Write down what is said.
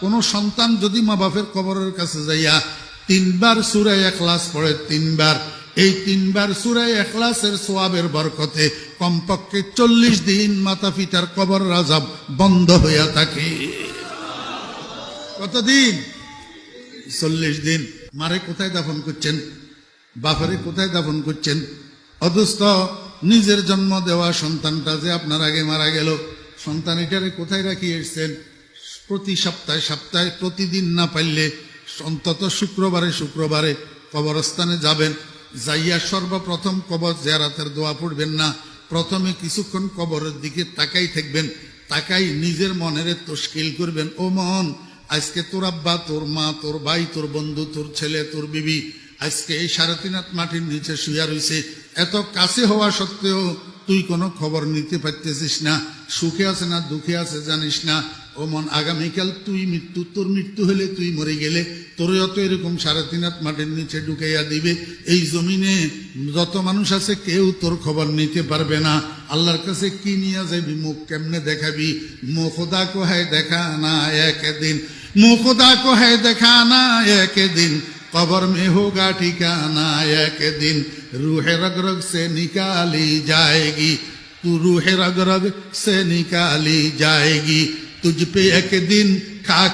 কোন সন্তান যদি মা বাপের কবরের কাছে যাইয়া 3 বার সূরা ইখলাস পড়ে, 3 বার, এই 3 বার সূরা ইখলাসের সওয়াবের বরকতে কমপক্ষে 40 দিন মাতা পিতার কবর আযাব বন্ধ হইয়া থাকে। কতদিন? 40 দিন। মারে কোথায় দাফন করছেন? বাপরে কোথায় দাফন করছেন? অদুস্ত নিজের জন্ম দেওয়া সন্তানটা যে আপনার আগে মারা গেল, সন্তান এটারে কোথায় রাখি এসছেন? প্রতি সপ্তাহে প্রতিদিন না পারলে অন্তত শুক্রবারে কবরস্থানে যাবেন। যাইয়া সর্বপ্রথম কবর জিয়ারতের দোয়া পড়বেন না, প্রথমে কিছুক্ষণ কবরের দিকে তাকাই থাকবেন। তাকাই নিজের মনের তশকিল করবেন, ও মন, আজকে তোর আব্বা, তোর মা, তোর ভাই, তোর বন্ধু, তোর ছেলে, তোর বিবি আজকে এই 3.5 হাত মাটির নিচে শুয়া রয়েছে। এত কাছে হওয়া সত্ত্বেও তুই কোনো খবর নিতে পারতেছিস না, সুখে আছে না দুঃখে আছে জানিস না। ও মন, আগামীকাল তোর মৃত্যু হলে, তুই মরে গেলে তোরও তো এরকম 3.5 হাত মাটির নিচে ঢুকাইয়া দিবে। এই জমিনে যত মানুষ আছে কেউ তোর খবর নিতে পারবে না। আল্লাহর কাছে কি নিয়ে যাবি? মুখ কেমনে দেখাবি? মুখ খোদা কো হ্যায় দেখানা একদিন, মুখ খোদা কো হ্যায় দেখানা একদিন, कब्र में होगा ठिकाना एक दिन, रूह रग रग से निकाली जाएगी, तू रूह रग रग से निकाली जाएगी, तुझ पे एक दिन खा